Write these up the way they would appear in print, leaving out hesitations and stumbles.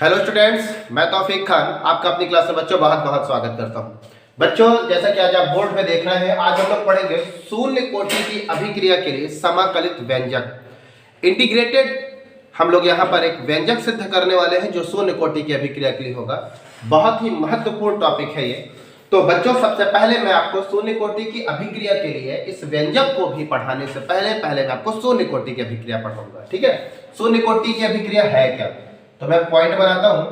Hello students, मैं तौफीक खान आपका अपनी क्लास में बच्चों बहुत बहुत स्वागत करता हूं। बच्चों, जैसा कि आज आप बोर्ड में देख रहे हैं, आज हम लोग पढ़ेंगे शून्य कोटि की अभिक्रिया के लिए समाकलित व्यंजक इंटीग्रेटेड। हम लोग यहाँ पर एक व्यंजक सिद्ध करने वाले हैं जो शून्य कोटि की अभिक्रिया के लिए होगा। बहुत ही महत्वपूर्ण टॉपिक है ये। तो बच्चों, सबसे पहले मैं आपको शून्य कोटि की अभिक्रिया के लिए इस व्यंजक को भी पढ़ाने से पहले मैं आपको शून्य कोटि की अभिक्रिया पढ़ाऊंगा। ठीक है, शून्य कोटि की अभिक्रिया है क्या, तो मैं पॉइंट बनाता हूं।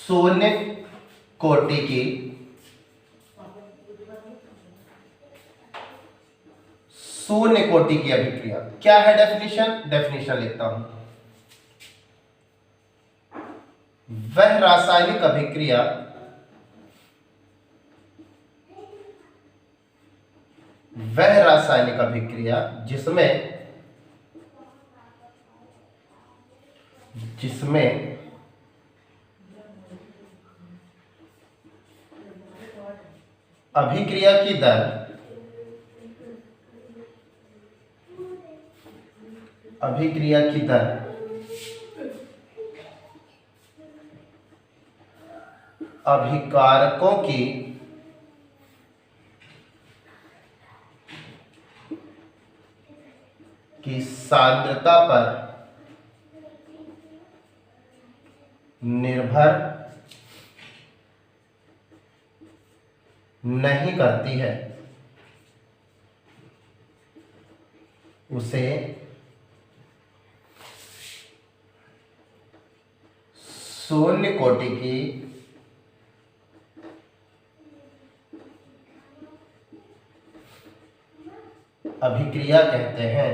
शून्य कोटि की अभिक्रिया क्या है? डेफिनेशन लिखता हूं। वह रासायनिक अभिक्रिया जिसमें अभिक्रिया की दर अभिकारकों की सांद्रता पर निर्भर नहीं करती है, उसे शून्य कोटि की अभिक्रिया कहते हैं।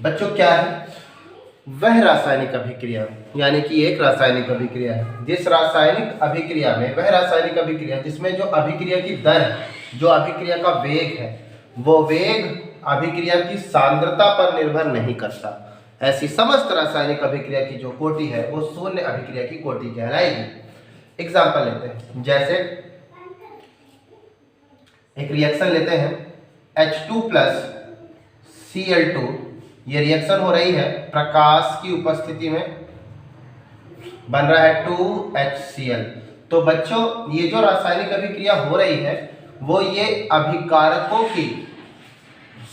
बच्चों, क्या है वह रासायनिक अभिक्रिया? यानी कि एक रासायनिक अभिक्रिया है जिस रासायनिक अभिक्रिया में, वह रासायनिक अभिक्रिया जिसमें जो अभिक्रिया की दर है, जो अभिक्रिया का वेग है, वो वेग अभिक्रिया की सांद्रता पर निर्भर नहीं करता। ऐसी समस्त रासायनिक अभिक्रिया की जो कोटि है वो शून्य अभिक्रिया की कोटि कहलाएगी। एग्जाम्पल लेते हैं, जैसे एक रिएक्शन लेते हैं H2 प्लस Cl2। ये रिएक्शन हो रही है प्रकाश की उपस्थिति में, बन रहा है 2HCl। तो बच्चों, ये जो रासायनिक अभिक्रिया हो रही है वो ये अभिकारकों की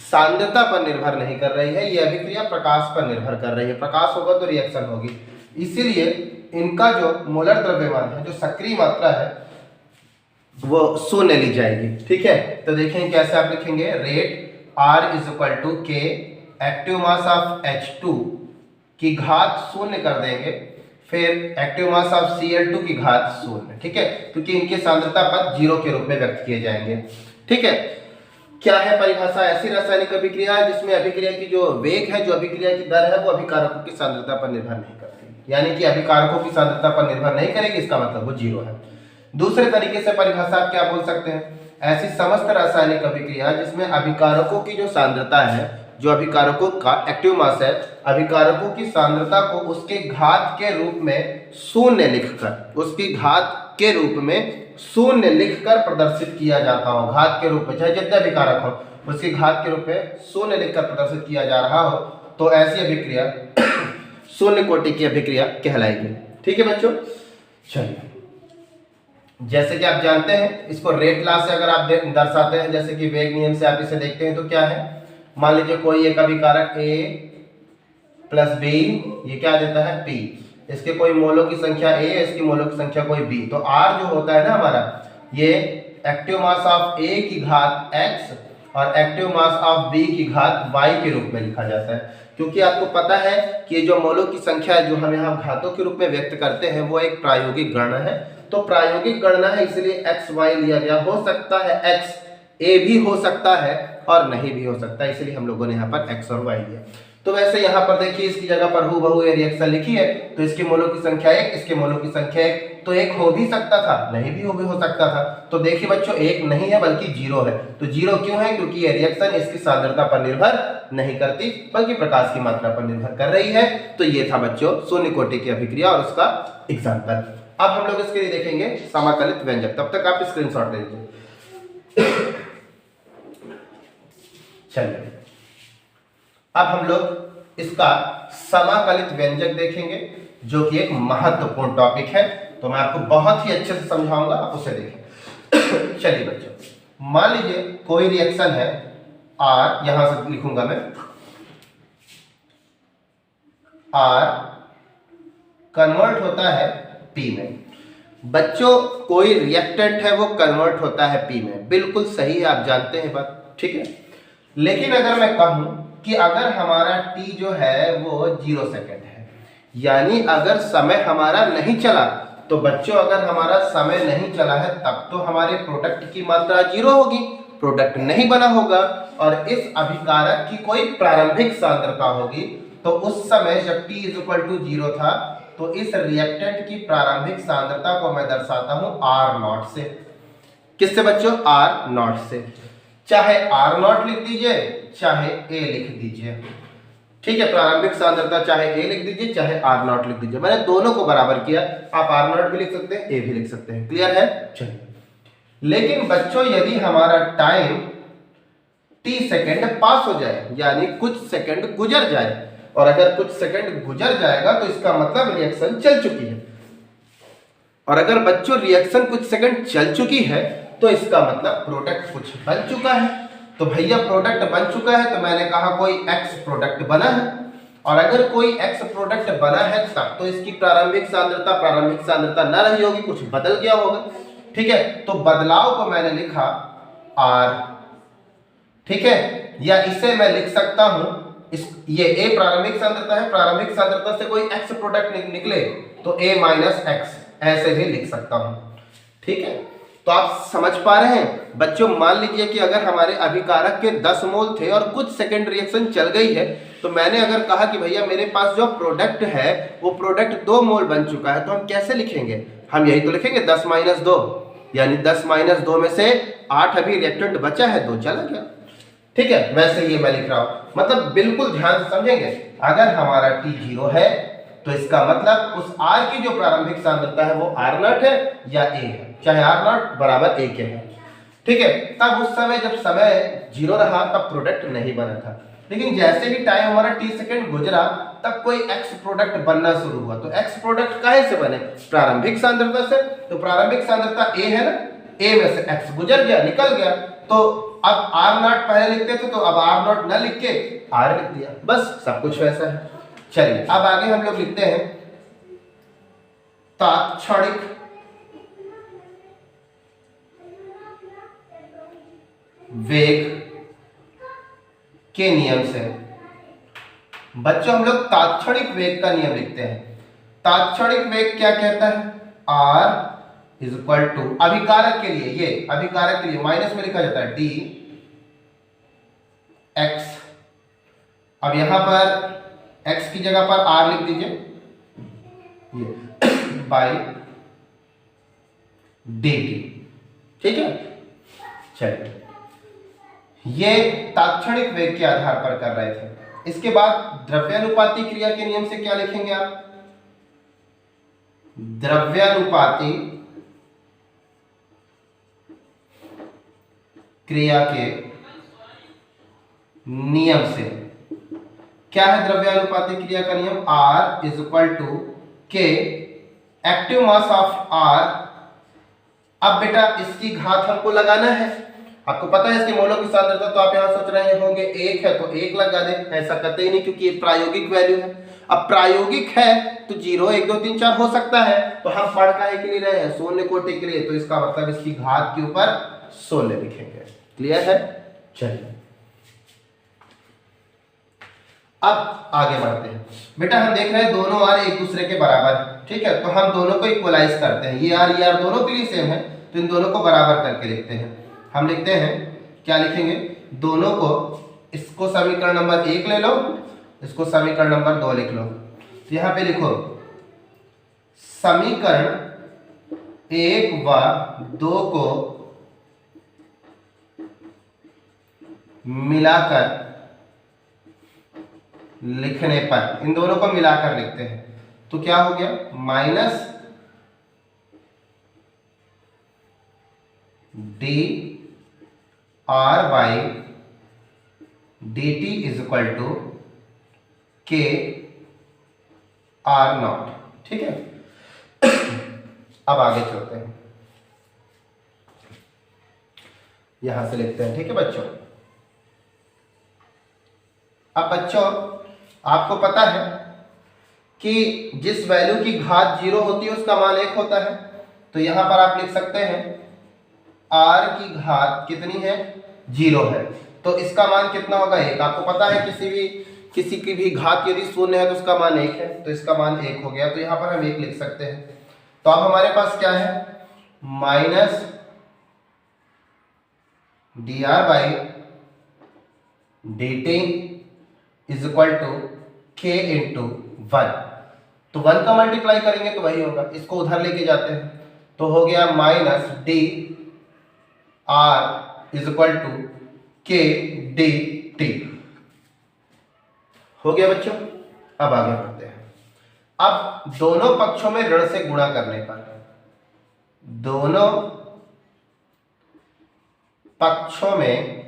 सांद्रता पर निर्भर नहीं कर रही है, ये अभिक्रिया प्रकाश पर निर्भर कर रही है। प्रकाश होगा तो रिएक्शन होगी, इसीलिए इनका जो मोलर द्रव्यमान है, जो सक्रिय मात्रा है, वो शून्य ली जाएगी। ठीक है, तो देखें कैसे आप लिखेंगे। Rate R = K active mass of H2 की घात शून्य कर देंगे, फिर एक्टिव मास ऑफ Cl2 की घात शून्य। ठीक है, क्योंकि इनके सांद्रता पद 0 के रूप में व्यक्त किए जाएंगे। ठीक है, क्या है परिभाषा? ऐसी रासायनिक अभिक्रिया जिसमें अभिक्रिया की जो वेग है, जो अभिक्रिया की दर है, वो अभिकारकों की सांद्रता पर निर्भर नहीं करती। यानी कि अभिकारकों की सांद्रता पर निर्भर नहीं करेगी, इसका मतलब वो 0 है। दूसरे तरीके से परिभाषा आप क्या बोल सकते हैं? ऐसी समस्त रासायनिक अभिक्रिया जिसमें अभिकारकों की जो सांद्रता है, जो अभिकारकों का एक्टिव मास है, अभिकारकों की सांद्रता को उसके घात के रूप में शून्य लिखकर प्रदर्शित किया जाता हो। घात के रूप में, चाहे जितने अभिकारक हो उसके घात के रूप में शून्य लिखकर प्रदर्शित किया जा रहा हो, तो ऐसी अभिक्रिया शून्य कोटि की अभिक्रिया कहलाएगी। ठीक है बच्चों, चलिए, जैसे कि आप जानते हैं, इसको रेट लॉ से अगर आप दर्शाते हैं, जैसे कि वेग नियम से आप इसे देखते हैं, तो क्या है? मान लीजिए कोई एक अभिकारक A प्लस B, ये क्या देता है? P। इसके कोई मोलों की संख्या A है, इसकी मोलों की संख्या कोई B। तो R जो होता है ना हमारा, ये एक्टिव मास ऑफ A की घात X और एक्टिव मास ऑफ B की घात Y के रूप में लिखा जाता है। क्योंकि आपको पता है कि ये जो मोलों की संख्या है, जो हम यहाँ घातों के रूप में व्यक्त करते हैं, वो एक प्रायोगिक गणना है। तो प्रायोगिक गणना है, इसलिए एक्स वाई लिया गया। हो सकता है एक्स ए भी हो सकता है और नहीं भी हो सकता है, इसलिए हम लोगों ने यहाँ पर एक्स और वाई लिया। तो वैसे यहाँ पर देखिए, इसकी जगह पर हूबहू ये रिएक्शन लिखी है, तो इसके मोलों की संख्या 1, इसके मोलों की संख्या 1, तो 1 हो भी सकता था, नहीं भी हो सकता था। तो देखिए बच्चों, 1 नहीं है बल्कि 0 है। तो 0 क्यों है? क्योंकि ये रिएक्शन इसकी सांद्रता पर निर्भर नहीं करती, बल्कि प्रकाश की मात्रा पर निर्भर कर रही है। तो ये था बच्चों शून्य कोटि की अभिक्रिया और उसका एग्जाम्पल। अब हम लोग इसके लिए देखेंगे समाकलित व्यंजक। तब तक आप स्क्रीनशॉट ले लीजिए। चलिए, अब हम लोग इसका समाकलित व्यंजक देखेंगे, जो कि एक महत्वपूर्ण टॉपिक है। तो मैं आपको बहुत ही अच्छे से समझाऊंगा, आप उसे देखें। चलिए बच्चों, मान लीजिए कोई रिएक्शन है R, यहां से लिखूंगा मैं R कन्वर्ट होता है P में। बच्चों कोई रिएक्टेंट है वो कन्वर्ट होता है P में, बिल्कुल सही है, आप जानते हैं बात, ठीक है। लेकिन अगर मैं कहूं कि अगर हमारा T जो है वो 0 सेकेंड है, यानी अगर समय हमारा नहीं चला, तो बच्चों अगर हमारा समय नहीं चला है तब तो हमारे प्रोडक्ट की मात्रा 0 होगी, प्रोडक्ट नहीं बना होगा। और इस अभिकारक की कोई प्रारंभिक सांद्रता होगी, तो उस समय जब T = 0 था, तो इस रिएक्टेंट की प्रारंभिक सांद्रता को मैं दर्शाता हूं R0 से। किससे बच्चों? R0 से। चाहे R0 लिख दीजिए, चाहे A लिख दीजिए, ठीक है। प्रारंभिक सांद्रता चाहे A लिख दीजिए, चाहे R0 लिख दीजिए, मैंने दोनों को बराबर किया। आप R0 भी लिख सकते हैं, A भी लिख सकते हैं, क्लियर है? चलिए, लेकिन बच्चों यदि हमारा टाइम T सेकेंड पास हो जाए, यानी कुछ सेकंड गुजर जाए, और अगर कुछ सेकंड गुजर जाएगा तो इसका मतलब रिएक्शन चल चुकी है। और अगर बच्चों रिएक्शन कुछ सेकंड चल चुकी है, तो इसका मतलब प्रोडक्ट कुछ बन चुका है। तो भैया प्रोडक्ट बन चुका है, तो मैंने कहा कोई X प्रोडक्ट बना है, और अगर कोई X प्रोडक्ट बना है तब तो इसकी प्रारंभिक सांद्रता न रही होगी, कुछ बदल गया होगा, ठीक है। तो बदलाव को मैंने लिखा R, ठीक है। या इसे मैं लिख सकता हूं, ये A प्रारंभिक सांद्रता है, प्रारंभिक सांद्रता से कोई X प्रोडक्ट निकले तो A - X, ऐसे भी लिख सकता हूं, ठीक है। तो आप समझ पा रहे हैं बच्चों? मान लीजिए कि अगर हमारे अभिकारक के 10 मोल थे और कुछ सेकंड रिएक्शन चल गई है, तो मैंने अगर कहा कि भैया मेरे पास जो प्रोडक्ट है वो प्रोडक्ट 2 मोल बन चुका है, तो हम कैसे लिखेंगे? हम यही तो लिखेंगे 10 - 2, यानी 10 - 2 में से 8 अभी रिएक्टेंट बचा है, 2 चला गया, ठीक है। वैसे ये मैं लिख रहा हूं, मतलब बिल्कुल ध्यान से समझेंगे। अगर हमारा T 0 है, तो इसका मतलब उस R की जो प्रारंभिक सांद्रता है वो R0 है या A है, चाहे R0 = A के है, ठीक है। तब उस समय जब समय 0 रहा तब प्रोडक्ट नहीं बना था, लेकिन जैसे ही टाइम हमारा T सेकेंड गुजरा तब कोई X प्रोडक्ट बनना शुरू हुआ। तो X प्रोडक्ट काहे से बने? प्रारंभिक सांद्रता से। तो प्रारंभिक सांद्रता A है ना, A में से X गुजर गया, निकल गया, तो अब R0 पहले लिखते थे, तो अब R0 न लिख के R लिख दिया, बस सब कुछ वैसा है। चलिए अब आगे हम लोग लिखते हैं तात्क्षणिक वेग के नियम से। बच्चों हम लोग तात्क्षणिक वेग का नियम लिखते हैं। तात्क्षणिक वेग क्या कहता है? R = अभिकारक के लिए, ये अभिकारक के लिए माइनस में लिखा जाता है dx। अब यहां पर x की जगह पर R लिख दीजिए, ये बाई dt, ठीक है। चलिए, ये तात्क्षणिक वेग के आधार पर कर रहे थे। इसके बाद द्रव्यानुपाती क्रिया के नियम से क्या लिखेंगे आप? द्रव्यानुपाती क्रिया के नियम से। क्या है द्रव्यानुपाती क्रिया का नियम? R = K, active mass of R। अब बेटा इसकी घात हमको लगाना है, आपको पता है इसके मोलों की सांद्रता, तो आप यहां सोच रहे होंगे 1 है तो 1 लगा दें, ऐसा करते ही नहीं, क्योंकि ये प्रायोगिक वैल्यू है। अब प्रायोगिक है तो 0 1 2 3 4 हो सकता है, तो हम पढ़ काहे के लिए रहे हैं? शून्य कोटि के लिए, तो इसका मतलब इसकी घात के ऊपर 16 लिखेंगे, क्लियर है? चलिए अब आगे बढ़ते हैं। बेटा हम देख रहे हैं दोनों R एक दूसरे के बराबर है, ठीक है। तो हम दोनों को इक्वलाइज करते हैं, ये R दोनों के लिए सेम है, तो इन दोनों को बराबर करके लिखते हैं। हम लिखते हैं, क्या लिखेंगे? दोनों को, इसको समीकरण नंबर 1 ले लो, इसको समीकरण नंबर 2 लिख लो। तो यहां पे लिखो समीकरण 1 व 2 को मिलाकर लिखने पर, इन दोनों को मिलाकर लिखते हैं तो क्या हो गया? माइनस dR/dt = के आर नॉट। ठीक है, अब आगे चलते हैं, यहां से लिखते हैं। ठीक है बच्चों, अब बच्चों आपको पता है कि जिस वैल्यू की घात 0 होती है उसका मान 1 होता है, तो यहां पर आप लिख सकते हैं r की घात कितनी है, 0 है, तो इसका मान कितना होगा, 1। आपको पता है किसी की भी घात यदि शून्य है तो उसका मान 1 है, तो इसका मान 1 हो गया, तो यहां पर हम 1 लिख सकते हैं। तो अब हमारे पास क्या है, minus dr by dt is equal to k into 1। तो 1 का मल्टीप्लाई करेंगे तो वही होगा, इसको उधर लेके जाते हैं, तो हो गया minus D R is equal to K D T. हो गया बच्चों, अब आगे बढ़ते हैं। अब दोनों पक्षों में ऋण से गुणा करने पर, दोनों पक्षों में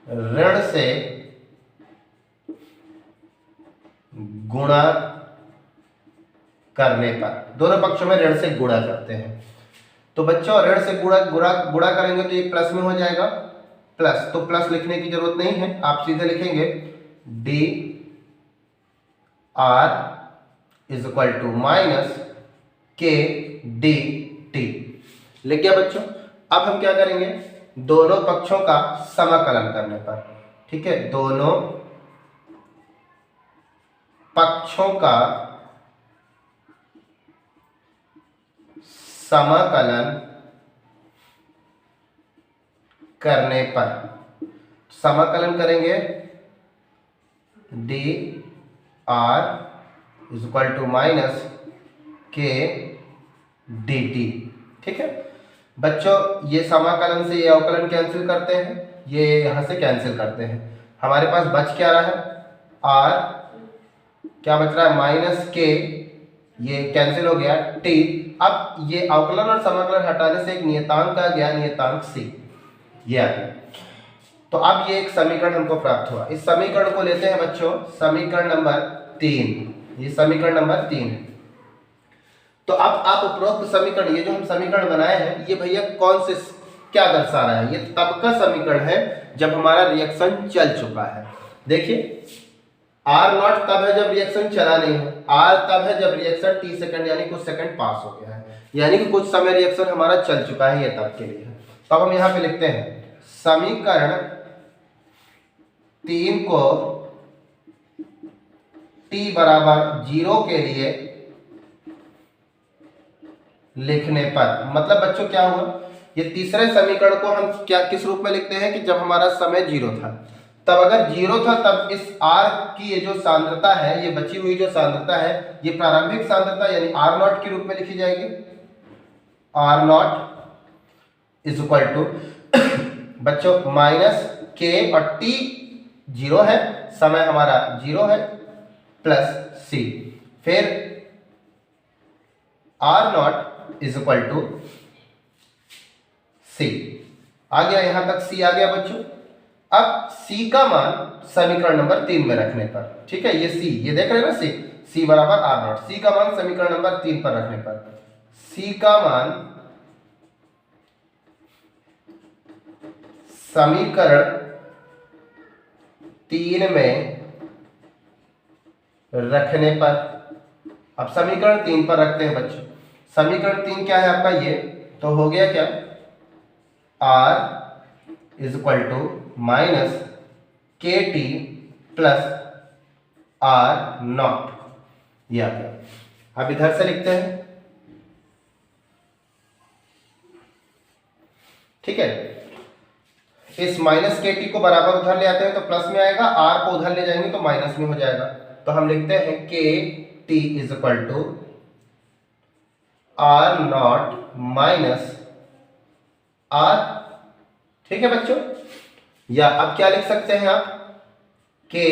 ऋण से गुणा करने पर, दोनों पक्षों में ऋण से गुणा करते हैं, तो बच्चों ऋण से गुणा करेंगे तो ये प्लस में हो जाएगा, प्लस, तो प्लस लिखने की जरूरत नहीं है, आप सीधे लिखेंगे D R is equal to minus K D T. लिख गया बच्चों। अब हम क्या करेंगे, दोनों पक्षों का समाकलन करने पर, ठीक है, दोनों पक्षों का समाकलन करने पर, समाकलन करेंगे D R is equal to minus K D T. ठीक है बच्चों, ये समाकलन से ये अवकलन कैंसिल करते हैं, ये यहां से कैंसिल करते हैं, हमारे पास बच क्या रहा है, आर क्या बच रहा है, माइनस के, ये कैंसिल हो गया, टी। अब ये अवकलन और समाकलन हटाने से एक नियतांक आ गया, नियतांक सी, ये आ गया। तो अब ये एक समीकरण हमको प्राप्त हुआ। इस समीकरण को लेते हैं बच्चों समीकरण नंबर 3। ये समीकरण नंबर 3 है। तो अब आप उपरोक्त समीकरण, ये जो हम समीकरण बनाए हैं, ये भैया कौन से क्या दर्शा रहा है, ये तब का समीकरण है जब हमारा रिएक्शन चल चुका है। देखिए आर नॉट तब है जब रिएक्शन चला नहीं है, आर तब है जब रिएक्शन टी सेकंड यानी कुछ सेकंड पास हो गया है, यानी कि कुछ समय रिएक्शन हमारा चल चुका है, ये तब के लिए है। तो अब हम यहाँ पे लिखते हैं समीकरण 3 को t बराबर 0 के लिए लिखने पर, मतलब बच्चों क्या हुआ, ये तीसरे समीकरण को हम क्या किस रूप में लिखते हैं कि जब हमारा समय 0 था, तब अगर 0 था तब इस r की ये जो सांद्रता है, ये बची हुई जो सांद्रता है, ये प्रारंभिक सांद्रता यानी r नॉट के रूप में लिखी जाएगी। r naught is equal to बच्चों माइनस के, और t 0 है, समय हमारा 0 है, प्लस c, फिर r naught is equal to c। आ गया, यहां तक c आ गया बच्चों। अब c का मान समीकरण नंबर 3 में रखने पर, ठीक है, ये c, ये देख रहे हैं ना, c बराबर r नॉट, c का मान समीकरण नंबर 3 पर रखने पर, c का मान समीकरण 3 में रखने पर, अब समीकरण 3 पर रखते हैं बच्चों। समीकरण 3 क्या है आपका, ये तो हो गया क्या, r इज equal to minus K T plus R naught, ये आ गया। अब इधर से लिखते हैं, ठीक है, इस माइनस के टी को बराबर उधर ले आते हैं तो प्लस में आएगा, आर को उधर ले जाएंगे तो माइनस में हो जाएगा, तो हम लिखते हैं K T is equal to R naught minus R. ठीक है बच्चों, या अब क्या लिख सकते हैं आप, K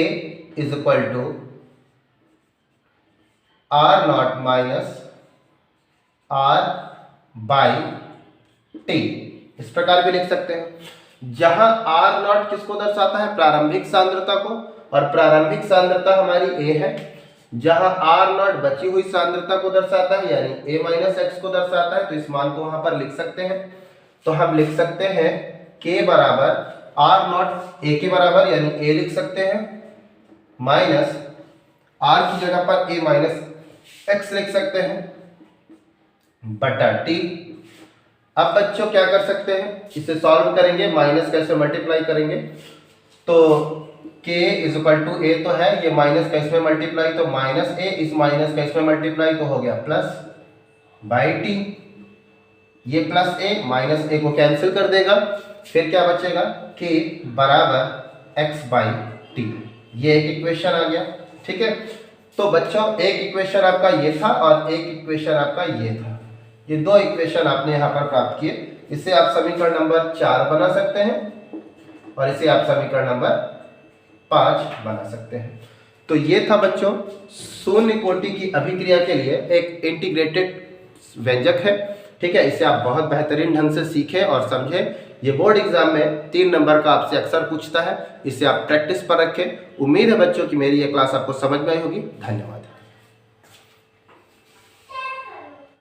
is equal to R naught minus R by T, इस प्रकार भी लिख सकते हैं, जहां आर नॉट किसको दर्शाता है, प्रारंभिक सांद्रता को, और प्रारंभिक सांद्रता हमारी ए है, जहां आर नॉट बची हुई सांद्रता को दर्शाता है यानी ए माइनस एक्स को दर्शाता है, तो इस मान को वहां पर लिख सकते हैं। तो हम लिख सकते हैं के बराबर आर नॉट ए के बराबर यानी ए लिख सकते हैं, माइनस आर की जगह पर ए माइनस एक्स लिख सकते हैं बटा टी। अब बच्चों क्या कर सकते हैं, इसे सॉल्व करेंगे, माइनस कैसे मल्टीप्लाई करेंगे, तो k इज इक्वल टू ए तो है, ये माइनस का इसमें मल्टीप्लाई तो माइनस ए, इस माइनस का इसमें मल्टीप्लाई तो हो गया प्लस बाई टी, ये प्लस ए माइनस ए को कैंसिल कर देगा, फिर क्या बचेगा k बराबर x बाई टी, ये एक इक्वेशन आ गया। ठीक है, तो बच्चों एक इक्वेशन आपका ये था और एक इक्वेशन आपका ये था, ये दो इक्वेशन आपने यहाँ पर प्राप्त किए। इसे आप समीकरण नंबर 4 बना सकते हैं और इसे आप समीकरण नंबर 5 बना सकते हैं। तो ये था बच्चों शून्य कोटि की अभिक्रिया के लिए एक इंटीग्रेटेड व्यंजक है। ठीक है, इसे आप बहुत बेहतरीन ढंग से सीखें और समझें। ये बोर्ड एग्जाम में 3 नंबर का आपसे अक्सर पूछता है, इसे आप प्रैक्टिस पर रखें। उम्मीद है बच्चों की मेरी ये क्लास आपको समझ में आई होगी। धन्यवाद।